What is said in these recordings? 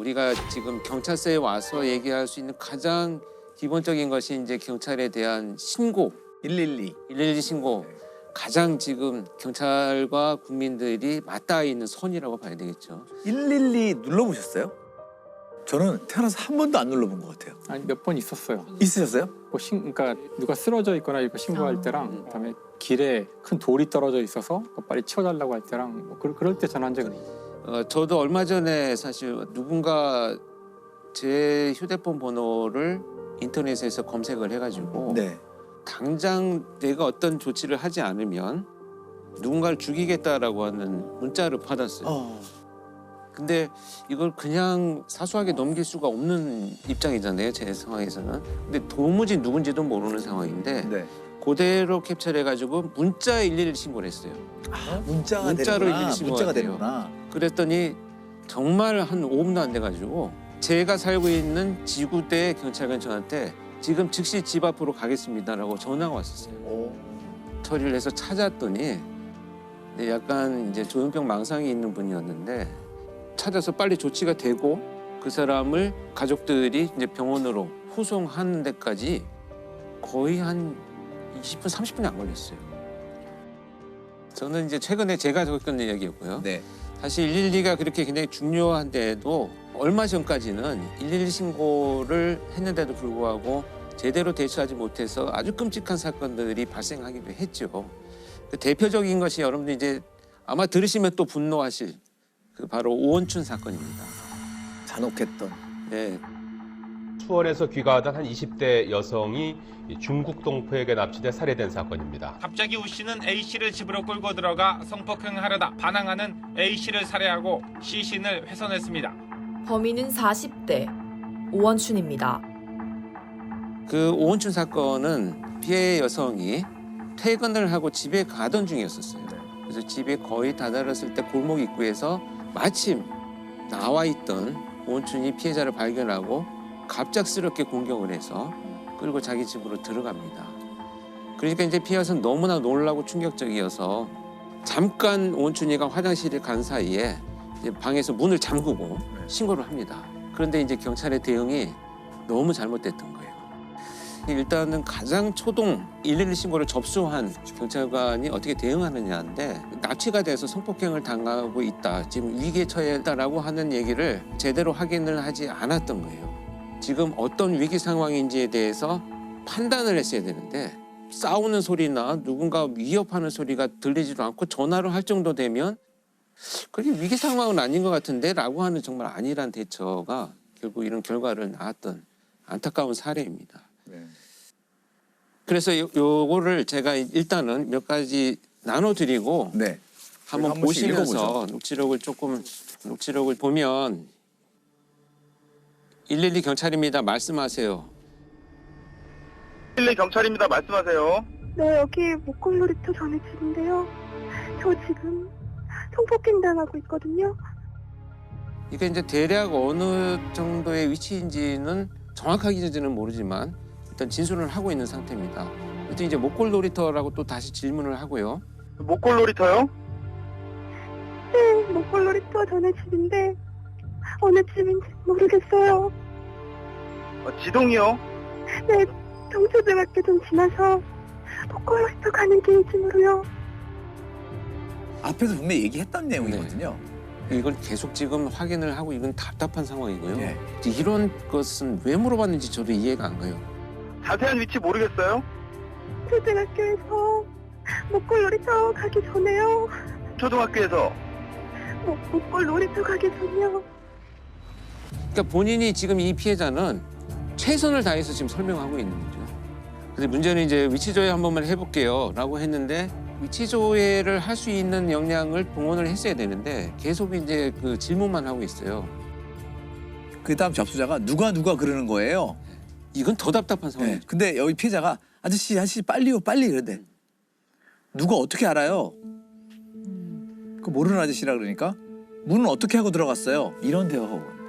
우리가 지금 경찰서에 와서 얘기할 수 있는 가장 기본적인 것이 이제 경찰에 대한 신고, 112. 112 신고. 가장 지금 경찰과 국민들이 맞닿아 있는 선이라고 봐야 되겠죠. 112 눌러보셨어요? 저는 태어나서 한 번도 안 눌러본 것 같아요. 아니 몇 번 있었어요. 있으셨어요? 뭐 그러니까 누가 쓰러져 있거나 이거 신고할 때랑 그다음에 길에 큰 돌이 떨어져 있어서 그거 빨리 치워달라고 할 때랑 뭐 그럴 때 전화한 적은 있어요. 저도 얼마 전에 사실 누군가 제 휴대폰 번호를 인터넷에서 검색을 해가지고 네. 당장 내가 어떤 조치를 하지 않으면 누군가를 죽이겠다라고 하는 문자를 받았어요. 근데 이걸 그냥 사소하게 넘길 수가 없는 입장이잖아요, 제 상황에서는. 근데 도무지 누군지도 모르는 상황인데 네. 그대로 캡처해가지고 문자에 112 신고를 했어요. 문자가 문자로 되는구나. 112 신고가 문자가 돼요. 되는구나. 그랬더니 정말 한 5분도 안 돼가지고 제가 살고 있는 지구대 경찰관 저한테 지금 즉시 집 앞으로 가겠습니다라고 전화가 왔었어요. 처리를 해서 찾았더니 약간 이제 조현병 망상이 있는 분이었는데 찾아서 빨리 조치가 되고 그 사람을 가족들이 이제 병원으로 후송하는 데까지 거의 한 20분, 30분이 안 걸렸어요. 저는 이제 최근에 제가 겪은 이야기였고요. 네. 사실 112가 그렇게 굉장히 중요한데도 얼마 전까지는 112 신고를 했는데도 불구하고 제대로 대처하지 못해서 아주 끔찍한 사건들이 발생하기도 했죠. 그 대표적인 것이 여러분들 이제 아마 들으시면 또 분노하실 그 바로 오원춘 사건입니다. 잔혹했던. 네. 수원에서 귀가하던 한 20대 여성이 중국 동포에게 납치돼 살해된 사건입니다. 갑자기 우 씨는 A 씨를 집으로 끌고 들어가 성폭행하려다 반항하는 A 씨를 살해하고 시신을 훼손했습니다. 범인은 40대 오원춘입니다. 그 오원춘 사건은 피해 여성이 퇴근을 하고 집에 가던 중이었었어요. 그래서 집에 거의 다다랐을 때 골목 입구에서 마침 나와 있던 오원춘이 피해자를 발견하고 갑작스럽게 공격을 해서 끌고 자기 집으로 들어갑니다. 그러니까 이제 피해 여성은 너무나 놀라고 충격적이어서 잠깐 오원춘이가 화장실에 간 사이에 이제 방에서 문을 잠그고 신고를 합니다. 그런데 이제 경찰의 대응이 너무 잘못됐던 거예요. 일단은 가장 초동 112 신고를 접수한 경찰관이 어떻게 대응하느냐인데 납치가 돼서 성폭행을 당하고 있다. 지금 위기에 처해 있다라고 하는 얘기를 제대로 확인을 하지 않았던 거예요. 지금 어떤 위기 상황인지에 대해서 판단을 했어야 되는데 싸우는 소리나 누군가 위협하는 소리가 들리지도 않고 전화를 할 정도 되면 그게 위기 상황은 아닌 것 같은데 라고 하는 정말 안일한 대처가 결국 이런 결과를 낳았던 안타까운 사례입니다. 네. 그래서 요거를 제가 일단은 몇 가지 나눠드리고 네. 한번 한 번씩 보시면서 녹취록을 보면 112 경찰입니다. 말씀하세요. 112 경찰입니다. 말씀하세요. 네, 여기 목골놀이터 전에 집인데요. 저 지금 성폭행 당하고 있거든요. 이게 이제 대략 어느 정도의 위치인지는 정확하게는 모르지만 일단 진술을 하고 있는 상태입니다. 또 이제 목골놀이터라고 또 다시 질문을 하고요. 목골놀이터요? 네, 목골놀이터 전에 집인데 어느 집인지 모르겠어요. 지동이요? 네, 동초등학교 좀 지나서 목골놀이터 가는 길쯤으로요. 앞에서 분명히 얘기했던 내용이거든요. 이걸 계속 지금 확인을 하고 이건 답답한 상황이고요. 네. 이런 것은 왜 물어봤는지 저도 이해가 안 가요. 자세한 위치 모르겠어요? 초등학교에서 목골놀이터 가기 전에요. 초등학교에서. 목골놀이터 가기 전이요. 그러니까 본인이 지금 이 피해자는 최선을 다해서 지금 설명하고 있는 거죠. 근데 문제는 이제 위치 조회 한 번만 해볼게요 라고 했는데 위치 조회를 할 수 있는 역량을 동원을 했어야 되는데 계속 이제 그 질문만 하고 있어요. 그 다음 접수자가 누가 그러는 거예요. 이건 더 답답한 상황이죠. 네. 근데 여기 피해자가 아저씨 빨리요 빨리 이러대. 누가 어떻게 알아요? 그 모르는 아저씨라 그러니까 문은 어떻게 하고 들어갔어요? 이런 대화가 오고.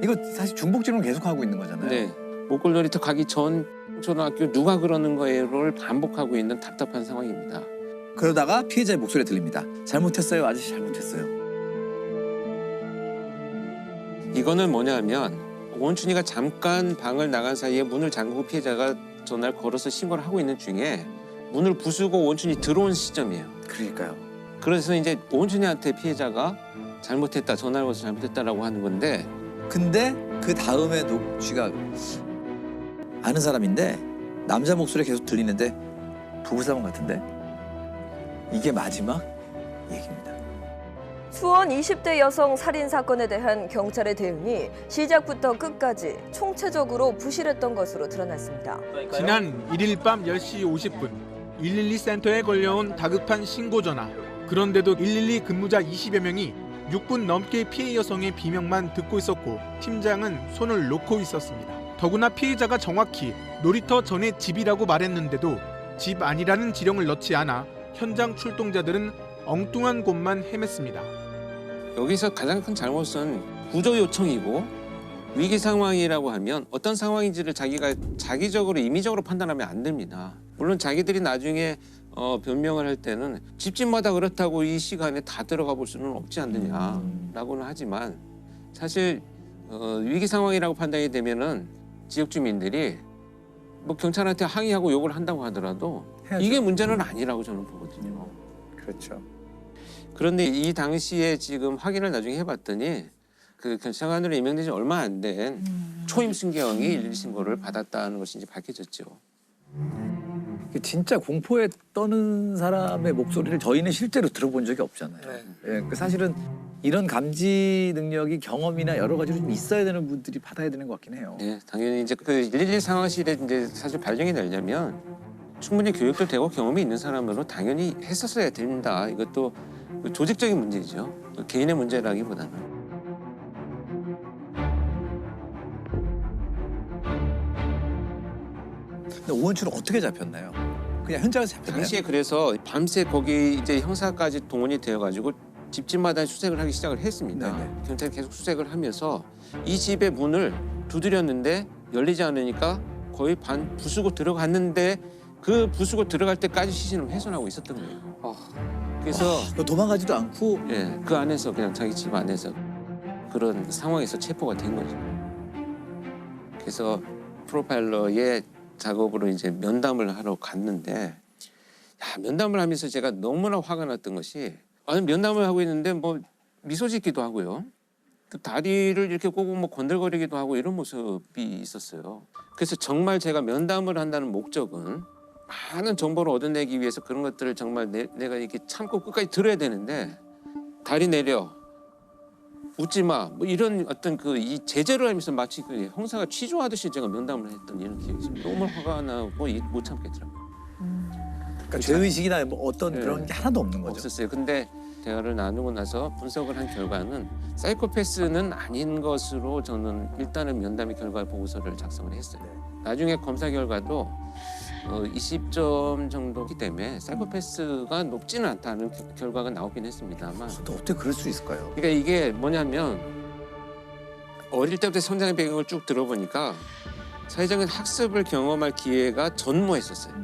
이거 사실 중복질문 계속 하고 있는 거잖아요. 네. 목골놀이터 가기 전 초등학교 누가 그러는 거예요를 반복하고 있는 답답한 상황입니다. 그러다가 피해자의 목소리가 들립니다. 잘못했어요. 아저씨 잘못했어요. 이거는 뭐냐면 오원춘이가 잠깐 방을 나간 사이에 문을 잠그고 피해자가 전화를 걸어서 신고를 하고 있는 중에 문을 부수고 오원춘이 들어온 시점이에요. 그러니까요. 그래서 이제 오원춘이한테 피해자가 잘못했다, 전화를 걸어서 잘못했다라고 하는 건데 근데 그 다음에 녹취가 아는 사람인데 남자 목소리 계속 들리는데 부부싸움 같은데 이게 마지막 얘기입니다. 수원 20대 여성 살인 사건에 대한 경찰의 대응이 시작부터 끝까지 총체적으로 부실했던 것으로 드러났습니다. 지난 1일 밤 10시 50분 112 센터에 걸려온 다급한 신고 전화. 그런데도 112 근무자 20여 명이 6분 넘게 피해 여성의 비명만 듣고 있었고 팀장은 손을 놓고 있었습니다. 더구나 피해자가 정확히 놀이터 전에 집이라고 말했는데도 집 아니라는 지령을 넣지 않아 현장 출동자들은 엉뚱한 곳만 헤맸습니다. 여기서 가장 큰 잘못은 구조 요청이고 위기 상황이라고 하면 어떤 상황인지를 자기가 자기적으로 임의적으로 판단하면 안 됩니다. 물론 자기들이 나중에 변명을 할 때는 집집마다 그렇다고 이 시간에 다 들어가 볼 수는 없지 않느냐라고는 하지만 사실 위기 상황이라고 판단이 되면은 지역 주민들이 뭐 경찰한테 항의하고 욕을 한다고 하더라도 해야죠. 이게 문제는 아니라고 저는 보거든요. 그렇죠. 그런데 이 당시에 지금 확인을 나중에 해봤더니 그 경찰관으로 임명된 지 얼마 안 된 초임 순경이 112 신고를 받았다는 것이 이제 밝혀졌죠. 진짜 공포에 떠는 사람의 목소리를 저희는 실제로 들어본 적이 없잖아요. 예, 그 사실은 이런 감지 능력이 경험이나 여러 가지로 좀 있어야 되는 분들이 받아야 되는 것 같긴 해요. 네, 당연히 이제 그 112 상황실에 이제 사실 발령이 되려면 충분히 교육도 되고 경험이 있는 사람으로 당연히 했었어야 된다. 이것도 그 조직적인 문제죠. 개인의 문제라기보다는. 근데 오원춘은 어떻게 잡혔나요? 그냥 현장에서 잡혔나요? 당시에 그래서 밤새 거기 이제 형사까지 동원이 되어가지고 집집마다 수색을 하기 시작을 했습니다. 네네. 경찰이 계속 수색을 하면서 이 집의 문을 두드렸는데 열리지 않으니까 거의 반 부수고 들어갔는데 그 부수고 들어갈 때까지 시신을 훼손하고 있었던 거예요. 그래서 도망가지도 않고 예, 그 안에서 그냥 자기 집 안에서 그런 상황에서 체포가 된 거죠. 그래서 프로파일러의 작업으로 이제 면담을 하러 갔는데 면담을 하면서 제가 너무나 화가 났던 것이 면담을 하고 있는데 뭐 미소 짓기도 하고요. 또 다리를 이렇게 꼬고 뭐 건들거리기도 하고 이런 모습이 있었어요. 그래서 정말 제가 면담을 한다는 목적은 많은 정보를 얻어내기 위해서 그런 것들을 정말 내가 이렇게 참고 끝까지 들어야 되는데 다리 내려 웃지 마 뭐 이런 어떤 그 이 제재를 하면서 마치 그 형사가 취조하듯이 제가 면담을 했던 이런 기억이 있습니다. 너무 화가 나고 못 참겠더라고요. 그러니까 죄의식이나 뭐 어떤 네. 그런 게 하나도 없는 거죠. 없었어요. 근데 대화를 나누고 나서 분석을 한 결과는 사이코패스는 아닌 것으로 저는 일단은 면담의 결과 보고서를 작성을 했어요. 나중에 검사 결과도 20점 정도기 때문에 사이코패스가 높지는 않다는 결과가 나오긴 했습니다만 또 어떻게 그럴 수 있을까요? 그러니까 이게 뭐냐면 어릴 때부터 성장의 배경을 쭉 들어보니까 사회적인 학습을 경험할 기회가 전무했었어요.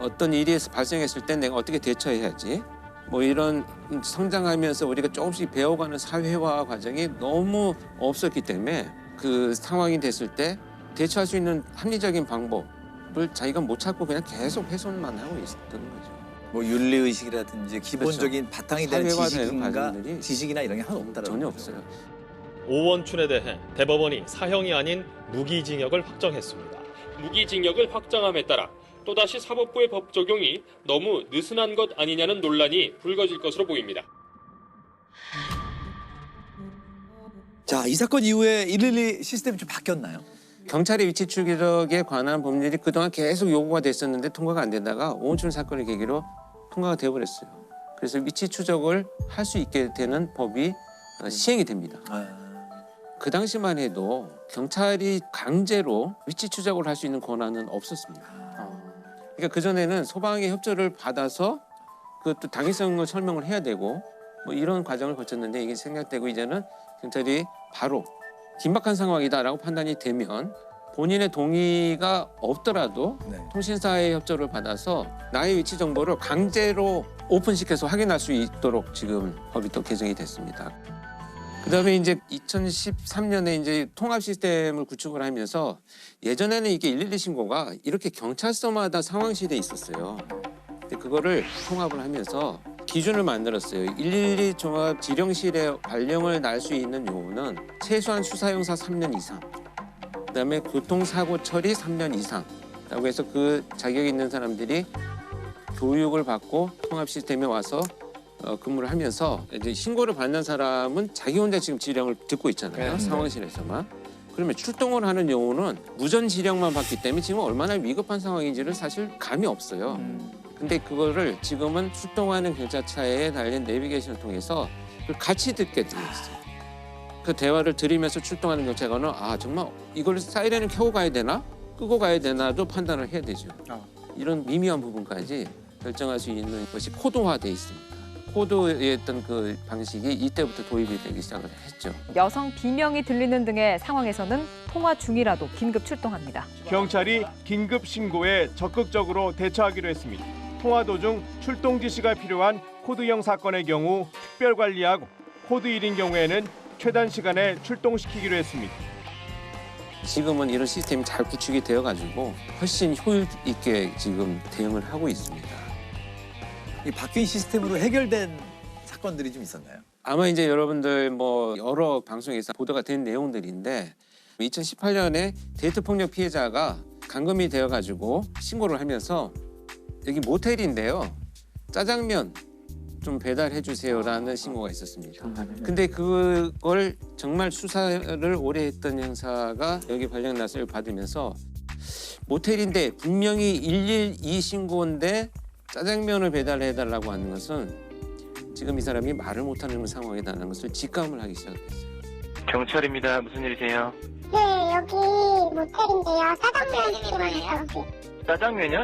어떤 일이 발생했을 때 내가 어떻게 대처해야지 뭐 이런 성장하면서 우리가 조금씩 배워가는 사회화 과정이 너무 없었기 때문에 그 상황이 됐을 때 대처할 수 있는 합리적인 방법을 자기가 못 찾고 그냥 계속 훼손만 하고 있었던 거죠. 뭐 윤리의식이라든지 기본적인 바탕이 되는 사회화되는 과정들이 지식이나 이런 게 하나도 없다라는 전혀 거죠. 없어요. 오원춘에 대해 대법원이 사형이 아닌 무기징역을 확정했습니다. 무기징역을 확정함에 따라 또다시 사법부의 법 적용이 너무 느슨한 것 아니냐는 논란이 불거질 것으로 보입니다. 자, 이 사건 이후에 112 시스템이 좀 바뀌었나요? 경찰의 위치 추적에 관한 법률이 그동안 계속 요구가 됐었는데 통과가 안 되다가 오원춘 사건을 계기로 통과가 되어버렸어요. 그래서 위치 추적을 할 수 있게 되는 법이 시행이 됩니다. 그 당시만 해도 경찰이 강제로 위치 추적을 할 수 있는 권한은 없었습니다. 그러니까 그전에는 소방의 협조를 받아서 그것도 당위성을 설명을 해야 되고 뭐 이런 과정을 거쳤는데 이게 생략되고 이제는 경찰이 바로 긴박한 상황이다라고 판단이 되면 본인의 동의가 없더라도 통신사의 협조를 받아서 나의 위치 정보를 강제로 오픈시켜서 확인할 수 있도록 지금 법이 또 개정이 됐습니다. 그다음에 이제 2013년에 이제 통합 시스템을 구축을 하면서 예전에는 이게 112 신고가 이렇게 경찰서마다 상황실에 있었어요. 근데 그거를 통합을 하면서 기준을 만들었어요. 112 종합 지령실에 발령을 날 수 있는 요원은 최소한 수사 형사 3년 이상, 그다음에 교통사고 처리 3년 이상라고 해서 그 자격이 있는 사람들이 교육을 받고 통합 시스템에 와서 근무를 하면서 이제 신고를 받는 사람은 자기 혼자 지금 지령을 듣고 있잖아요. 상황실에서만. 그러면 출동을 하는 요원은 무전 지령만 받기 때문에 지금 얼마나 위급한 상황인지를 사실 감이 없어요. 근데 그거를 지금은 출동하는 경찰차에 달린 내비게이션을 통해서 그걸 같이 듣게 되어 있어요. 그 대화를 들으면서 출동하는 경찰관은 아 정말 이걸 사이렌을 켜고 가야 되나? 끄고 가야 되나도 판단을 해야 되죠. 이런 미묘한 부분까지 결정할 수 있는 것이 코드화돼 있습니다. 코드의 어떤 그 방식이 이때부터 도입이 되기 시작을 했죠. 여성 비명이 들리는 등의 상황에서는 통화 중이라도 긴급 출동합니다. 경찰이 긴급 신고에 적극적으로 대처하기로 했습니다. 통화 도중 출동 지시가 필요한 코드형 사건의 경우 특별 관리하고 코드 1인 경우에는 최단 시간에 출동시키기로 했습니다. 지금은 이런 시스템이 잘 구축이 되어가지고 훨씬 효율 있게 지금 대응을 하고 있습니다. 이 바뀐 시스템으로 해결된 사건들이 좀 있었나요? 아마 이제 여러분들 뭐 여러 방송에서 보도가 된 내용들인데 2018년에 데이트 폭력 피해자가 감금이 되어가지고 신고를 하면서 여기 모텔인데요. 짜장면 좀 배달해 주세요라는 신고가 있었습니다. 근데 그걸 정말 수사를 오래 했던 형사가 여기 발령 나서를 받으면서 모텔인데 분명히 112 신고인데 짜장면을 배달해달라고 하는 것은 지금 이 사람이 말을 못하는 상황이라는 것을 직감을 하기 시작했어요. 경찰입니다. 무슨 일이세요? 네, 여기 모텔인데요. 짜장면 필요해요. 짜장면이요?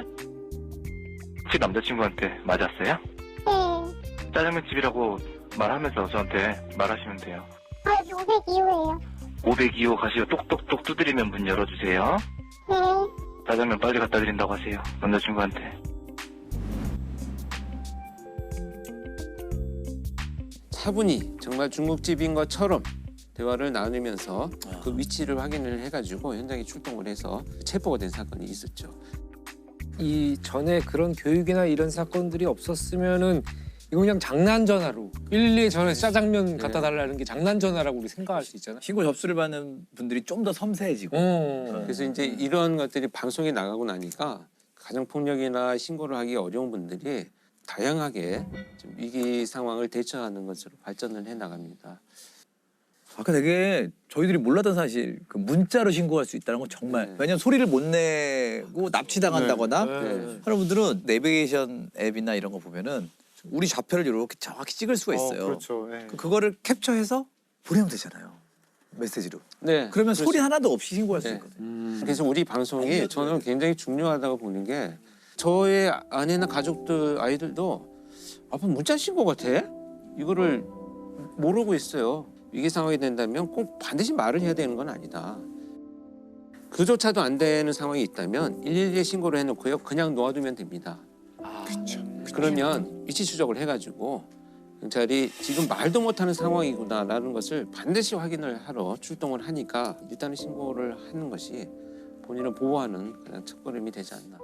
혹시 남자친구한테 맞았어요? 네. 짜장면 집이라고 말하면서 저한테 말하시면 돼요. 여기 502호예요. 502호 가시고 똑똑똑 두드리면 문 열어주세요. 네. 짜장면 빨리 갖다 드린다고 하세요. 남자친구한테. 차분히 정말 중국집인 것처럼 대화를 나누면서 그 위치를 확인을 해가지고 현장에 출동을 해서 체포가 된 사건이 있었죠. 이 전에 그런 교육이나 이런 사건들이 없었으면은 이거 그냥 장난 전화로 112에 전화해서 짜장면 갖다 달라는 게 장난 전화라고 우리 생각할 수 있잖아. 신고 접수를 받는 분들이 좀 더 섬세해지고. 그래서 이제 이런 것들이 방송에 나가고 나니까 가정폭력이나 신고를 하기 어려운 분들이 다양하게 좀 위기 상황을 대처하는 것으로 발전을 해 나갑니다. 아까 되게 저희들이 몰랐던 사실 그 문자로 신고할 수 있다는 건 정말 왜냐면 소리를 못 내고 납치당한다거나 하는 분들은 내비게이션 앱이나 이런 거 보면은 우리 좌표를 이렇게 정확히 찍을 수가 있어요. 그렇죠. 그거를 캡처해서 보내면 되잖아요. 메시지로. 네. 그러면 소리 하나도 없이 신고할 수 있거든요. 그래서 우리 방송이 저는 굉장히 중요하다고 보는 게 저의 아내나 가족들 아이들도 아빠 문자 신고가 돼? 이거를 모르고 있어요. 위기 상황이 된다면 꼭 반드시 말을 해야 되는 건 아니다. 그조차도 안 되는 상황이 있다면 112에 신고를 해놓고요. 그냥 놓아두면 됩니다. 그렇죠. 그러면 위치 추적을 해가지고 경찰이 지금 말도 못하는 상황이구나라는 것을 반드시 확인을 하러 출동을 하니까 일단은 신고를 하는 것이 본인을 보호하는 그냥 첫걸음이 되지 않나.